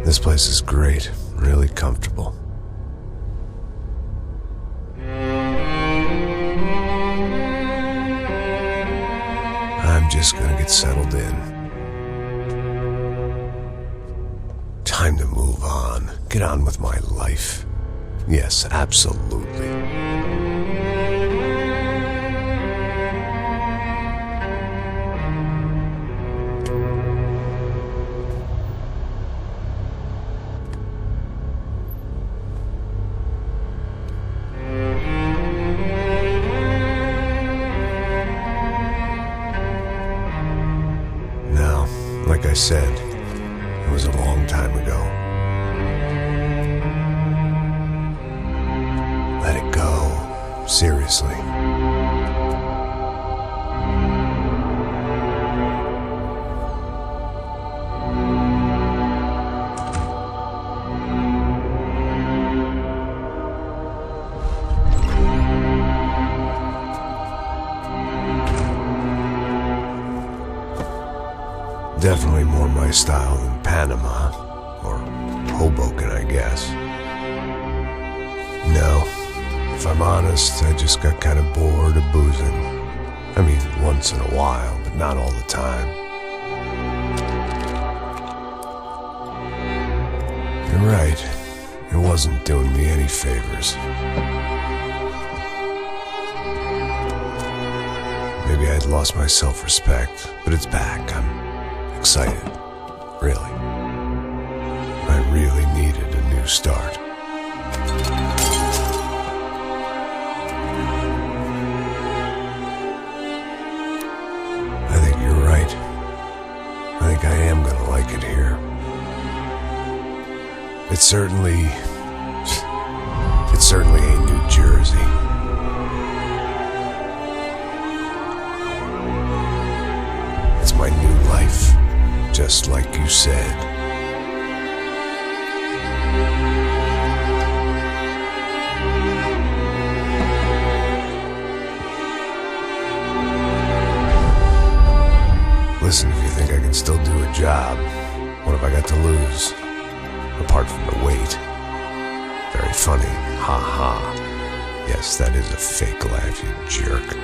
This place is great, really comfortable. I'm just gonna get settled in. Time to move on, get on with my life. Yes, absolutely. Like I said, it was a long time ago. Let it go. Seriously. Definitely more my style than Panama, or Hoboken, I guess. No, if I'm honest, I just got kind of bored of boozing. I mean, once in a while, but not all the time. You're right, it wasn't doing me any favors. Maybe I'd lost my self-respect, but it's back. I'm excited, really. I really needed a new start. I think you're right. I think I am gonna like it here. It certainly ain't New Jersey. It's my new life. Just like you said. Listen, if you think I can still do a job, what have I got to lose? Apart from the weight. Very funny. Ha ha. Yes, that is a fake laugh, you jerk.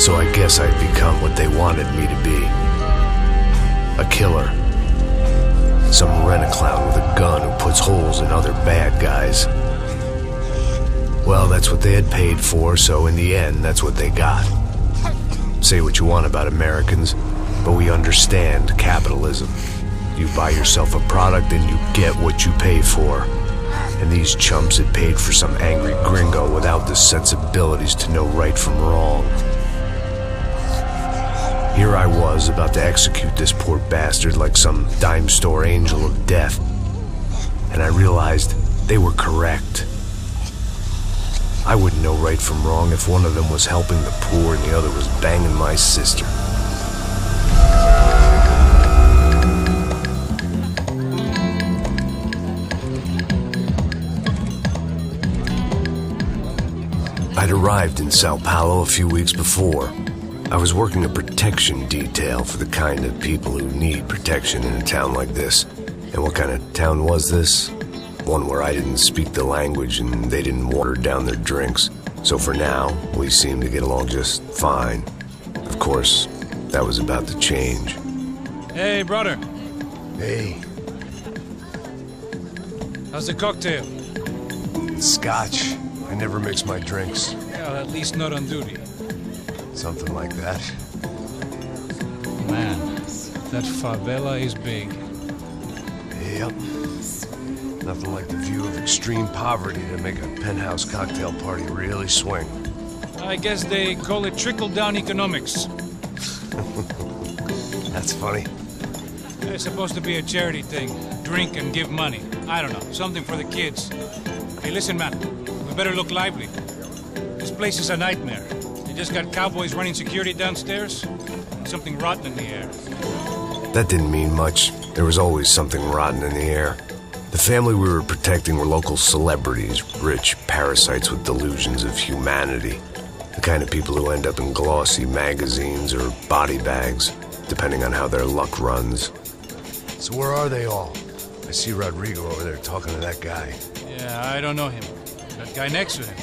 So I guess I'd become what they wanted me to be. A killer. Some rent-a-clown with a gun who puts holes in other bad guys. Well, that's what they had paid for, so in the end, that's what they got. Say what you want about Americans, but we understand capitalism. You buy yourself a product and you get what you pay for. And these chumps had paid for some angry gringo without the sensibilities to know right from wrong. Here I was, about to execute this poor bastard like some dime store angel of death. And I realized they were correct. I wouldn't know right from wrong if one of them was helping the poor and the other was banging my sister. I'd arrived in Sao Paulo a few weeks before. I was working a protection detail for the kind of people who need protection in a town like this. And what kind of town was this? One where I didn't speak the language and they didn't water down their drinks. So for now, we seemed to get along just fine. Of course, that was about to change. Hey, brother. Hey. How's the cocktail? Scotch. I never mix my drinks. Well, at least not on duty. Something like that. Man, that favela is big. Yep. Nothing like the view of extreme poverty to make a penthouse cocktail party really swing. I guess they call it trickle-down economics. That's funny. It's supposed to be a charity thing. Drink and give money. I don't know, something for the kids. Hey, listen, man. We better look lively. This place is a nightmare. They just got cowboys running security downstairs, and something rotten in the air. That didn't mean much. There was always something rotten in the air. The family we were protecting were local celebrities, rich parasites with delusions of humanity. The kind of people who end up in glossy magazines or body bags, depending on how their luck runs. So where are they all? I see Rodrigo over there talking to that guy. Yeah, I don't know him. That guy next to him,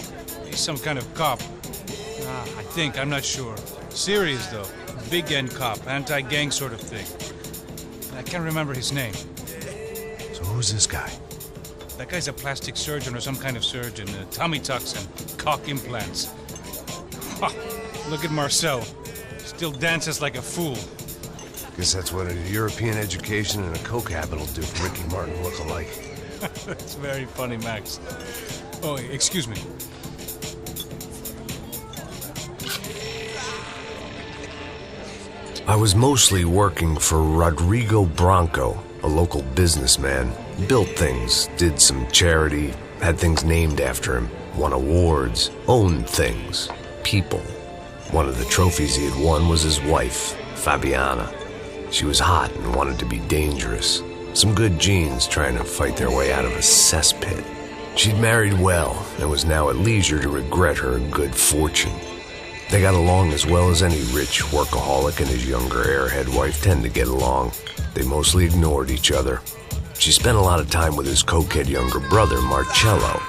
he's some kind of cop. I think, I'm not sure. Serious, though. Big N cop, anti-gang sort of thing. I can't remember his name. So who's this guy? That guy's a plastic surgeon or some kind of surgeon. Tummy tucks and cock implants. Look at Marcel. Still dances like a fool. Guess that's what a European education and a coke habit will do for Ricky Martin look-alike. That's very funny, Max. Oh, excuse me. I was mostly working for Rodrigo Branco, a local businessman. Built things, did some charity, had things named after him, won awards, owned things, people. One of the trophies he had won was his wife, Fabiana. She was hot and wanted to be dangerous. Some good genes trying to fight their way out of a cesspit. She'd married well and was now at leisure to regret her good fortune. They got along as well as any rich workaholic and his younger airhead wife tend to get along. They mostly ignored each other. She spent a lot of time with his cokehead younger brother, Marcello.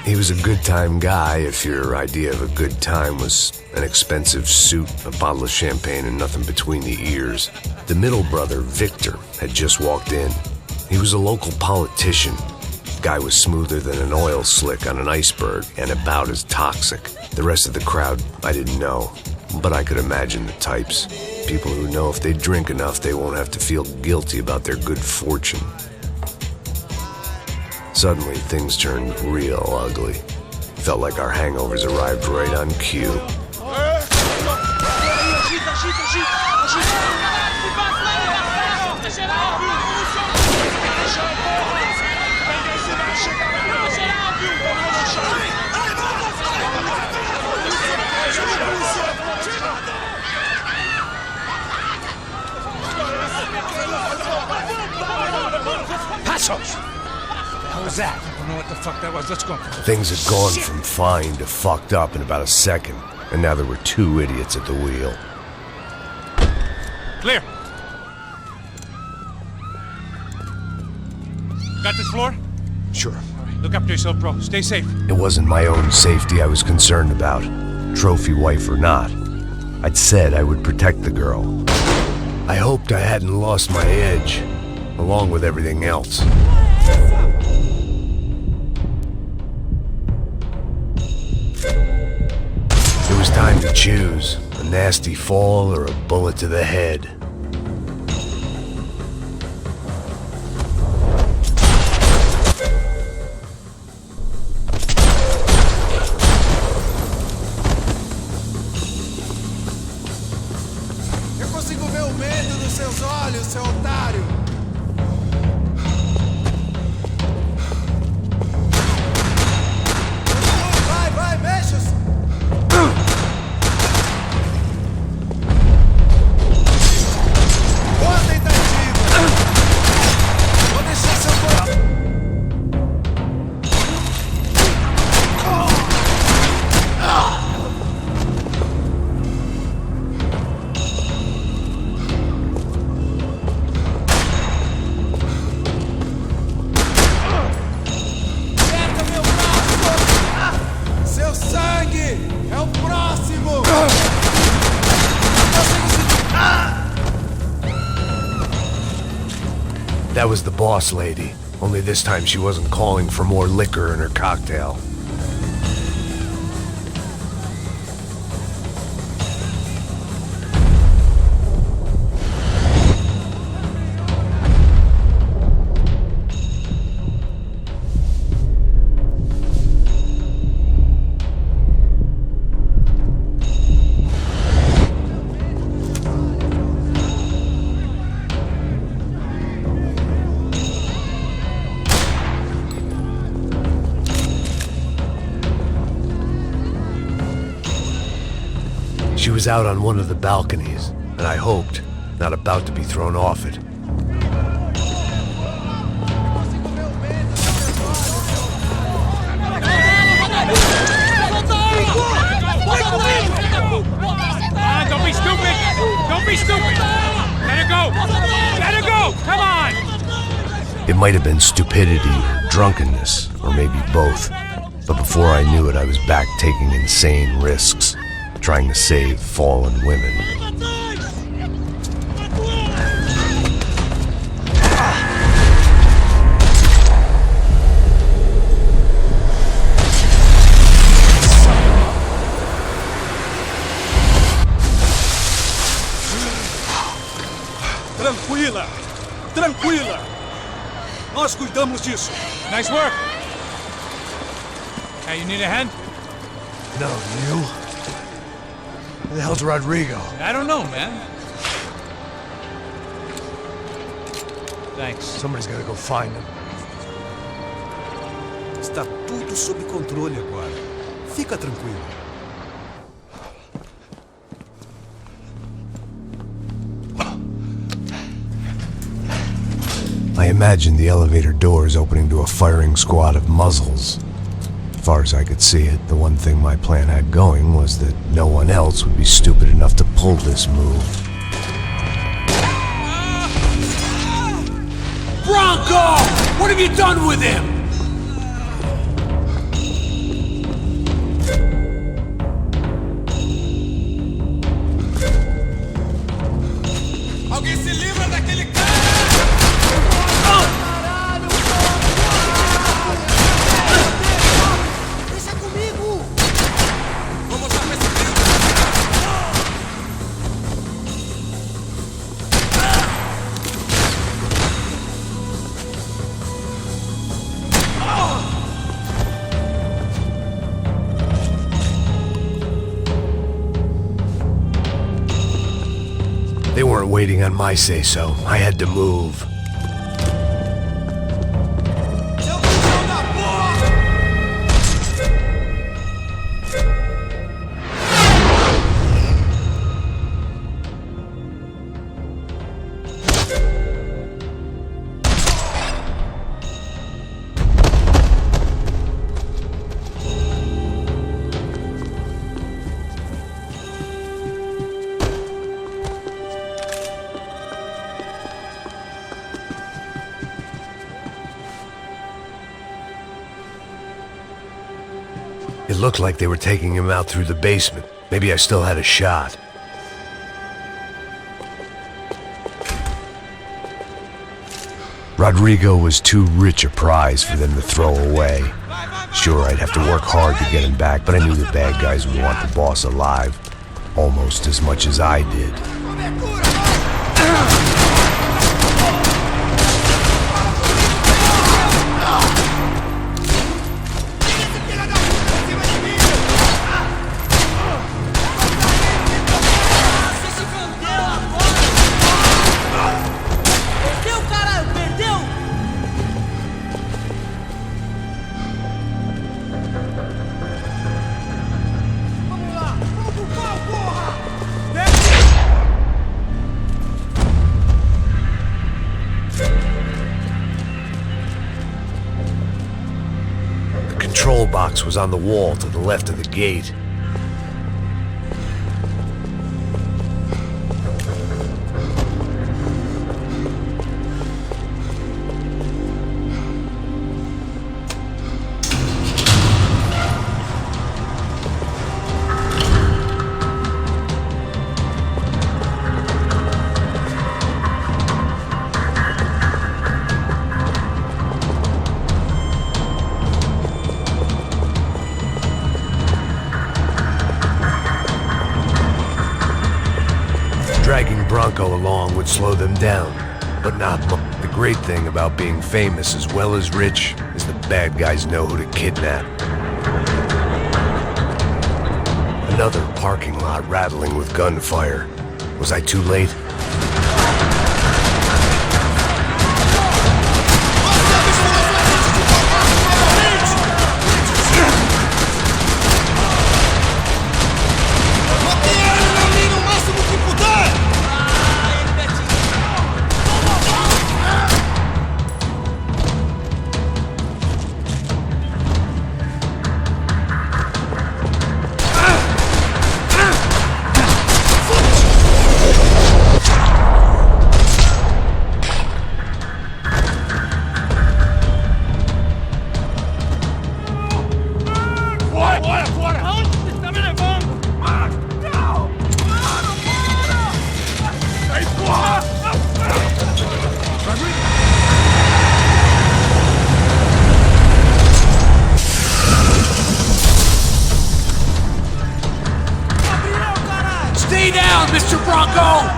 He was a good-time guy if your idea of a good time was an expensive suit, a bottle of champagne, and nothing between the ears. The middle brother, Victor, had just walked in. He was a local politician. Guy was smoother than an oil slick on an iceberg and about as toxic. The rest of the crowd, I didn't know, but I could imagine the types. People who know if they drink enough, they won't have to feel guilty about their good fortune. Suddenly, things turned real ugly. Felt like our hangovers arrived right on cue. Passos! What was that? I don't know what the fuck that was. Let's go. Things had gone from fine to fucked up in about a second, and now there were two idiots at the wheel. Clear! Got this floor? Sure. All right, look after yourself, bro. Stay safe. It wasn't my own safety I was concerned about, trophy wife or not. I'd said I would protect the girl. I hoped I hadn't lost my edge, along with everything else. It was time to choose, a nasty fall or a bullet to the head. Eu consigo ver o medo nos seus olhos, seu otário! Vai, mexe! That was the boss lady. Only this time she wasn't calling for more liquor in her cocktail. She was out on one of the balconies, and I hoped, not about to be thrown off it. Don't be stupid! Don't be stupid! Let her go! Let her go! Come on! It might have been stupidity or drunkenness, or maybe both. But before I knew it, I was back taking insane risks, trying to save fallen women. Tranquila! Tranquila! Nós cuidamos disso. Nice work! Hey, you need a hand? No, you? Where the hell's Rodrigo? I don't know, man. Thanks. Somebody's gotta go find him. Está tudo sob controle agora. Fica tranquilo. I imagined the elevator doors opening to a firing squad of muzzles. As far as I could see it, the one thing my plan had going was that no one else would be stupid enough to pull this move. Bronco! What have you done with him? Alguém se livra daquele cara! Deixa comigo! Vou mostrar pra esse filho! They weren't waiting on my say-so. I had to move. It looked like they were taking him out through the basement. Maybe I still had a shot. Rodrigo was too rich a prize for them to throw away. Sure, I'd have to work hard to get him back, but I knew the bad guys would want the boss alive almost as much as I did. The control box was on the wall to the left of the gate. Bronco along would slow them down, but not much. The great thing about being famous as well as rich is the bad guys know who to kidnap. Another parking lot rattling with gunfire. Was I too late? Stay down, Mr. Bronco!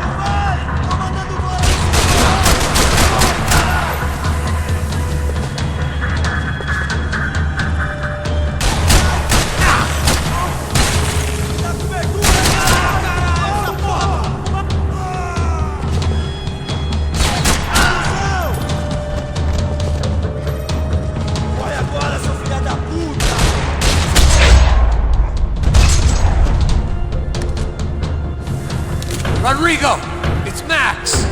Rodrigo! It's Max!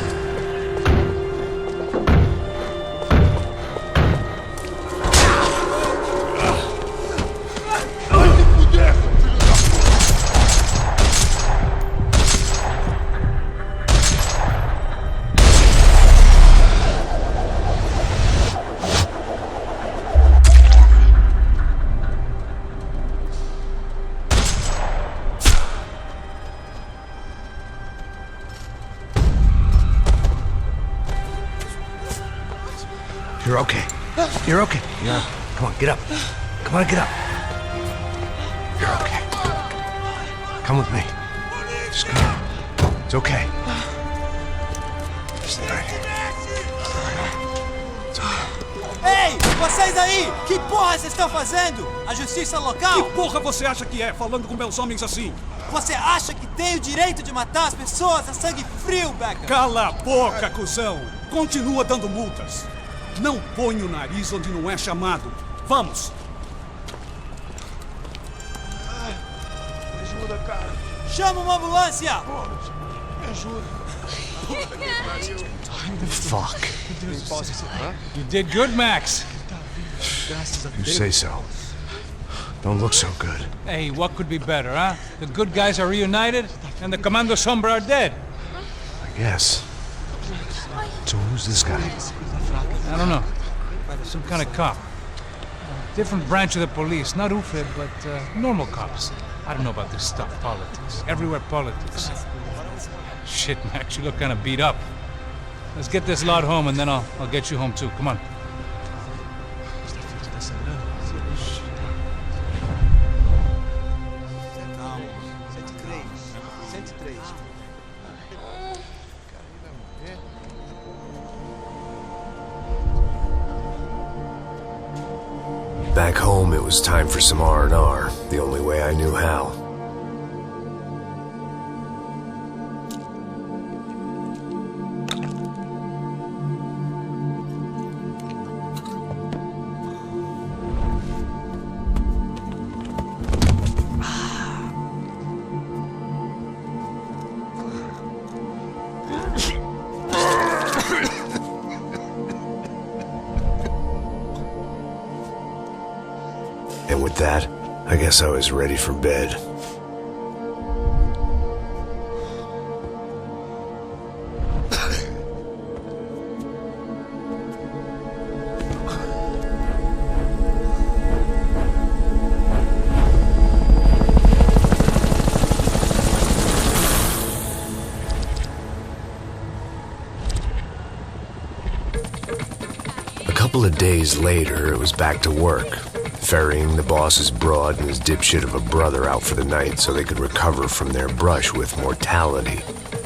You're okay. You're okay. Yeah. Come on, get up. Come on, get up. You're okay. Come with me. Just come on. It's okay. Stay right here. It's okay. Ei, vocês aí! Que porra vocês estão fazendo? A justiça local? Que porra você acha que é, falando com meus homens assim? Você acha que tem o direito de matar as pessoas a sangue frio, Becca? Cala a boca, cuzão! Continua dando multas. Não põe o nariz onde não é chamado. Vamos! Me ajuda, cara. Chama uma ambulância! Me ajuda. Fuck. You did good, Max. You say so. Don't look so good. Hey, what could be better, huh? The good guys are reunited, and the Commando Sombra are dead. I guess. So who's this guy? I don't know. Some kind of cop. Different branch of the police. Not UFE, but normal cops. I don't know about this stuff. Politics. Everywhere politics. Shit, Max, you look kind of beat up. Let's get this lot home, and then I'll get you home, too. Come on. Back home, it was time for some R&R, the only way I knew how. And with that, I guess I was ready for bed. A couple of days later, it was back to work. Ferrying the boss's broad and his dipshit of a brother out for the night so they could recover from their brush with mortality.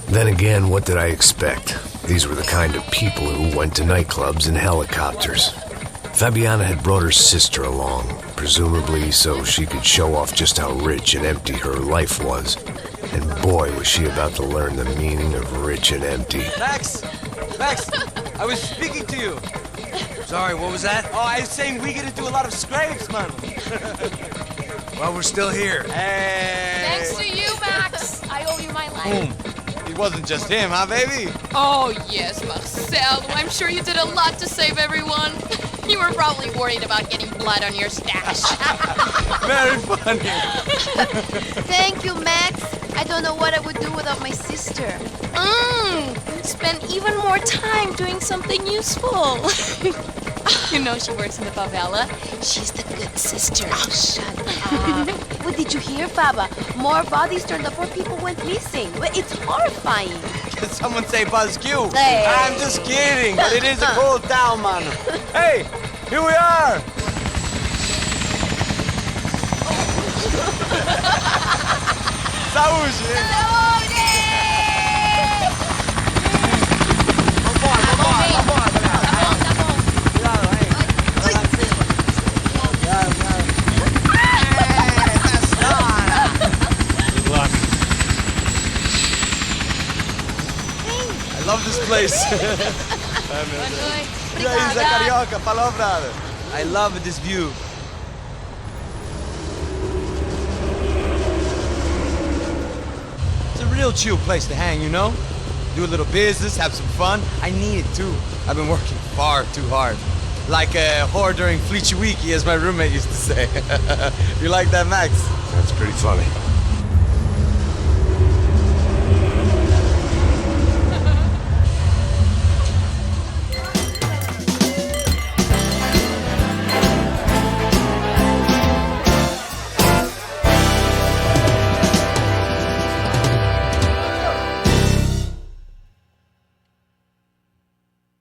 Then again, what did I expect? These were the kind of people who went to nightclubs in helicopters. Fabiana had brought her sister along, presumably so she could show off just how rich and empty her life was. And boy, was she about to learn the meaning of rich and empty. Max, I was speaking to you. Sorry, what was that? Oh, I was saying we gotta do a lot of scrapes, man. Well, we're still here. Hey. Thanks to you, Max. I owe you my life. It wasn't just him, huh, baby? Oh, yes, Marcel. I'm sure you did a lot to save everyone. You were probably worried about getting blood on your stash. Very funny. Thank you, Max. I don't know what I would do without my sister. Spend even more time doing something useful. You know she works in the favela. She's the good sister. Oh, shut up. What did you hear, Baba? More bodies turned up, more people went missing. It's horrifying. Did someone say BuzzQ? Hey. I'm just kidding, but it is a cool town, man. Hey, here we are. Saúde. I love this place. E aí, Zé Carioca, falou, brother. I love this view. It's a real chill place to hang, you know? Do a little business, have some fun. I need it too. I've been working far too hard. Like a whore during Fleechy Weeky, as my roommate used to say. You like that, Max? That's pretty funny.